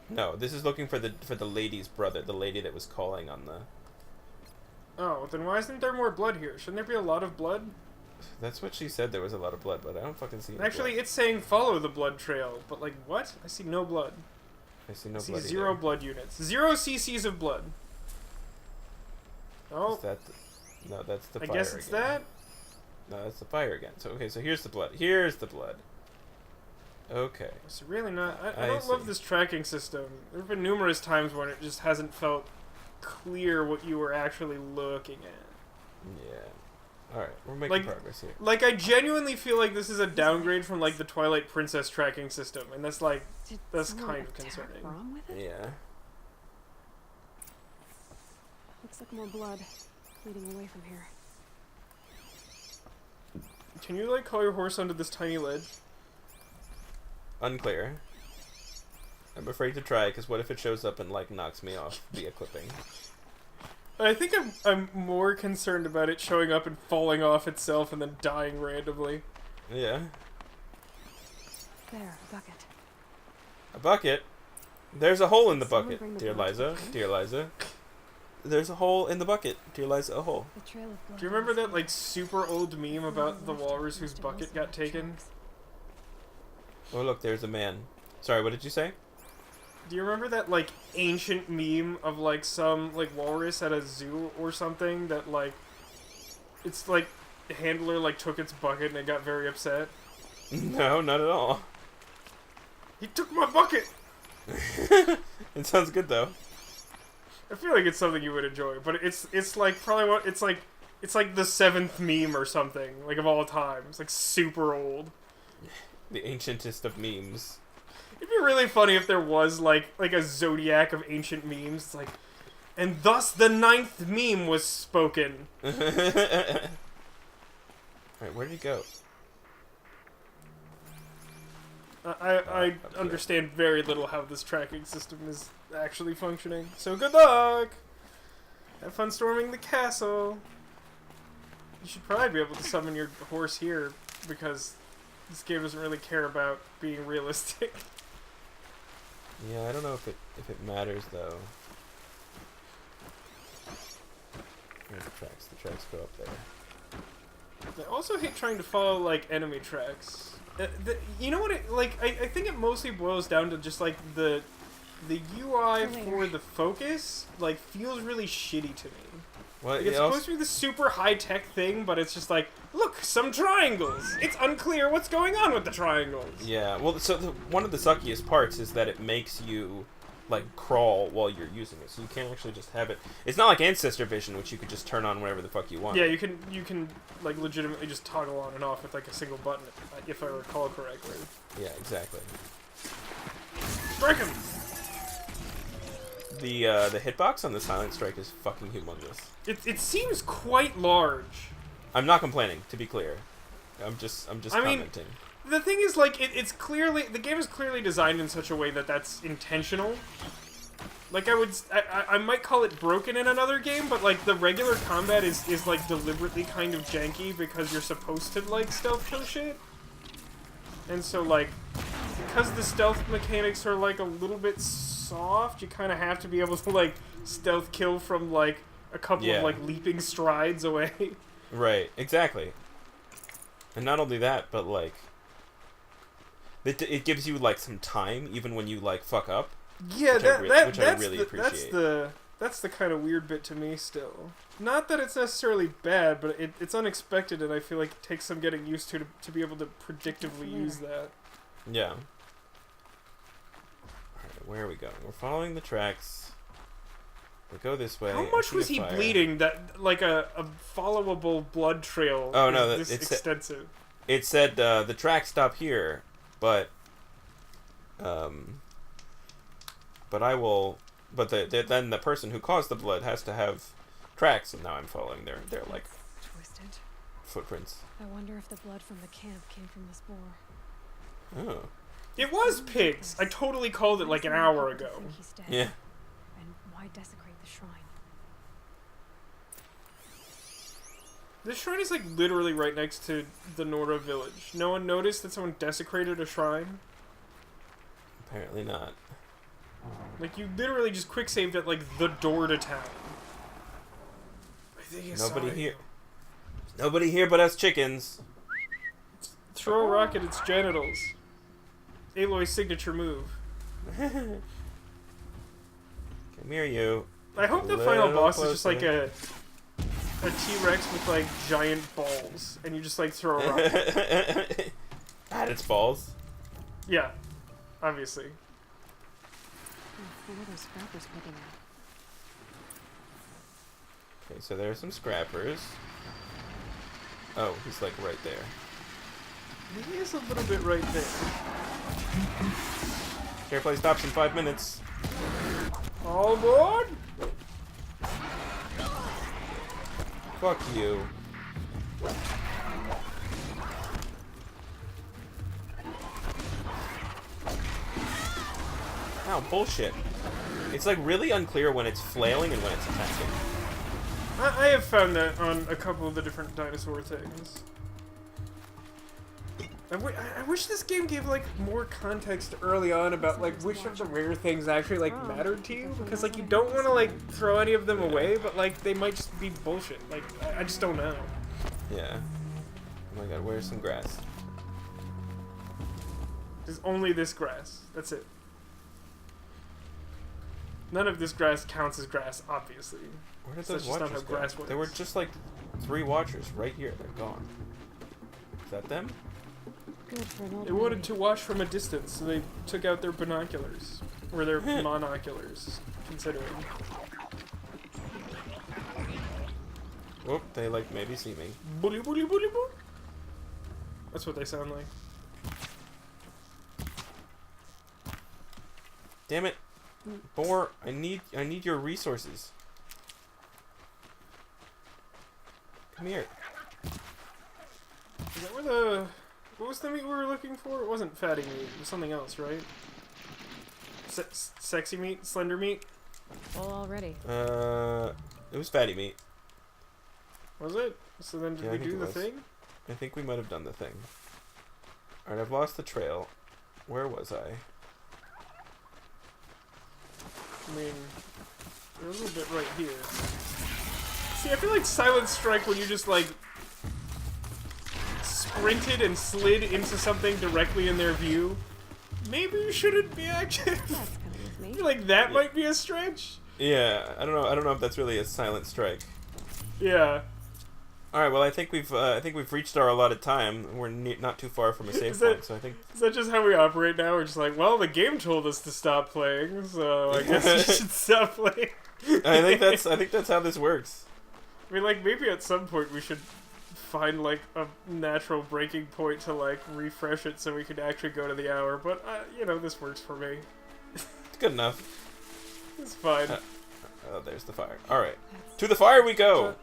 No, this is looking for the lady's brother, the lady that was calling on the... Oh, then why isn't there more blood here? Shouldn't there be a lot of blood? That's what she said, there was a lot of blood, but I don't fucking see any Actually, blood. it's saying follow the blood trail, but like, what? I see no blood. I see no I see blood 0 either. blood units. 0 cc's of blood. Oh, Is that no, that's the I fire guess it's again. that? No, that's the fire again. So, okay, so here's the blood. Here's the blood. Okay. It's really not... I I don't love see. this tracking system. There have been numerous times when it just hasn't felt clear what you were actually looking at. Yeah. Alright, we're making Like- progress here. Like, I genuinely feel like this is a downgrade from, like, the Twilight Princess tracking system, and that's, like, Did that's someone kind of attack concerning. Brom with it? Yeah. Looks like more blood leading away from here. Can you, like, call your horse onto this tiny ledge? Unclear. I'm afraid to try, because what if it shows up and, like, knocks me off via clipping? I think I'm more concerned about it showing up and falling off itself and then dying randomly. Yeah. There, a bucket. A bucket? There's a hole in the Someone bucket, bring the dear blood Liza. to the Dear Liza. There's a hole in the bucket, dear Liza, a hole. The trail of blood. Do you remember that, like, super old meme about the walrus whose bucket got taken? Oh, look, there's a man. Sorry, what did you say? Do you remember that, like, ancient meme of, like, some, like, walrus at a zoo or something that, like, it's, like, the handler, like, took its bucket and it got very upset? No, not at all. He took my bucket! It sounds good, though. I feel like it's something you would enjoy, but it's like, probably what, it's like the 7th meme or something, like, of all time. It's, like, super old. The ancientest of memes. It'd be really funny if there was, like a zodiac of ancient memes. It's like, and thus the 9th meme was spoken. Alright, where did he go? I understand very little how this tracking system is actually functioning. So good luck! Have fun storming the castle. You should probably be able to summon your horse here, because this game doesn't really care about being realistic. Yeah, I don't know if it matters though. Here's the tracks. The tracks go up there. I also hate trying to follow like enemy tracks. You know what? I think it mostly boils down to just like the UI for the focus like feels really shitty to me. Well, like, it's supposed to be the super high-tech thing, but it's just like, look, some triangles. It's unclear what's going on with the triangles. Yeah, well, so one of the suckiest parts is that it makes you like crawl while you're using it, so you can't actually just have it. It's not like Ancestor Vision, which you could just turn on whenever the fuck you want. Yeah, you can like legitimately just toggle on and off with like a single button, if I recall correctly. Yeah, exactly. Strike him! The hitbox on the Silent Strike is fucking humongous. It seems quite large. I'm not complaining, to be clear. I'm just commenting. The thing is, like, it's clearly the game is clearly designed in such a way that that's intentional. Like, I might call it broken in another game, but like the regular combat is like deliberately kind of janky because you're supposed to like stealth kill shit. And so like, because the stealth mechanics are like a little bit soft, you kind of have to be able to like stealth kill from like a couple of like leaping strides away. Right, exactly. And not only that, but like it gives you like some time even when you like fuck up. Yeah, which I really appreciate. That's the kind of weird bit to me still. Not that it's necessarily bad, but it's unexpected, and I feel like it takes some getting used to be able to predictively use that. Yeah. Alright, where are we going? We're following the tracks. We go this way. How much was he bleeding that, like, a followable blood trail is this extensive? It said, the tracks stop here, but then the person who caused the blood has to have tracks, and now I'm following their like twisted footprints. I wonder if the blood from the camp came from this boar. Oh. It was pigs. I totally called it like an hour ago. Yeah. And why desecrate the shrine? This shrine is like literally right next to the Nora village. No one noticed that someone desecrated a shrine? Apparently not. Like, you literally just quick saved at like the door to town. I think nobody here. Nobody here but us chickens. Throw a rock at its genitals. Aloy's signature move. Come here, you. I hope the final boss is just like a T-Rex with like giant balls, and you just like throw a rock. At its balls? Yeah, obviously. Okay, so there are some scrappers. Oh, he's like right there. He is a little bit right there. Airplay stops in 5 minutes. All aboard! Fuck you. Ow, bullshit. It's like really unclear when it's flailing and when it's attacking. I have found that on a couple of the different dinosaur things. I wish this game gave like more context early on about like which of the rare things actually like mattered to you, because like you don't want to like throw any of them away, but like they might just be bullshit. Like I just don't know. Yeah. Oh my god, where's some grass? There's only this grass. That's it. None of this grass counts as grass, obviously. Where did So those that's just not watchers how go? grass works. There were just like 3 watchers right here. They're gone. Is that them? Good for an old They wanted to watch from a distance, so they took out their binoculars. Or their monoculars, considering. Whoop, they like maybe see me. Bully, bully, bully, bully. That's what they sound like. Damn it. Boar, I need your resources. Come here. Is that where the... What was the meat we were looking for? It wasn't fatty meat. It was something else, right? Sexy meat? Slender meat? Full already. It was fatty meat. Was it? So then did Yeah, I we think do it the was. thing? I think we might have done the thing. Alright, I've lost the trail. Where was I? I mean, they're a little bit right here. See, I feel like Silent Strike when you just, like, sprinted and slid into something directly in their view. Maybe you shouldn't be active. I feel like that might be a stretch. Yeah, I don't know if that's really a silent strike. Yeah. All right, well, I think we've reached our allotted time. We're not too far from a save point, so I think. Is that just how we operate now? We're just like, well, the game told us to stop playing, so I guess we should stop playing. I think that's how this works. I mean, like, maybe at some point we should find, like, a natural breaking point to, like, refresh it so we could actually go to the hour, but, you know, this works for me. It's good enough. It's fine. Oh, there's the fire. Alright. To the fire we go!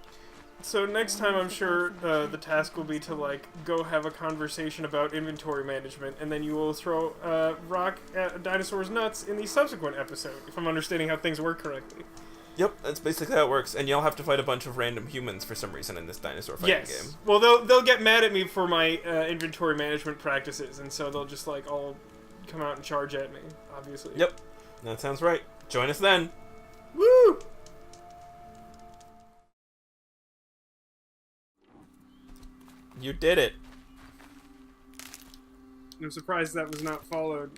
So next time, I'm sure the task will be to, like, go have a conversation about inventory management, and then you will throw a rock at a dinosaur's nuts in the subsequent episode, if I'm understanding how things work correctly. Yep, that's basically how it works. And you'll have to fight a bunch of random humans for some reason in this dinosaur fighting game. Well, they'll get mad at me for my inventory management practices, and so they'll just, like, all come out and charge at me, obviously. Yep, that sounds right. Join us then. Woo! You did it. I'm surprised that was not followed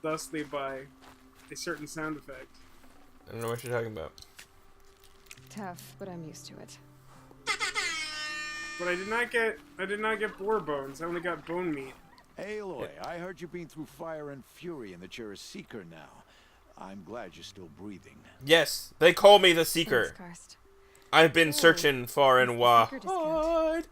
thusly by a certain sound effect. I don't know what you're talking about. Tough, but I'm used to it. But I did not get boar bones. I only got bone meat. Aloy, I heard you've been through fire and fury and that you're a seeker now. I'm glad you're still breathing. Yes, they call me the Seeker. Thanks, Karst. I've been searching far and Is the Seeker wide.